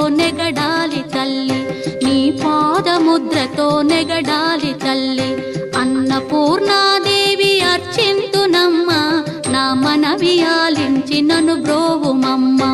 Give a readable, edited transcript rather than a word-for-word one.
నెగడాలి తల్లి, నీ పాదముద్రతో నెగడాలి తల్లి. అన్నపూర్ణాదేవి అర్చింతునమ్మ, నా మనవి ఆలించి నన్ను బ్రోవుమమ్మా.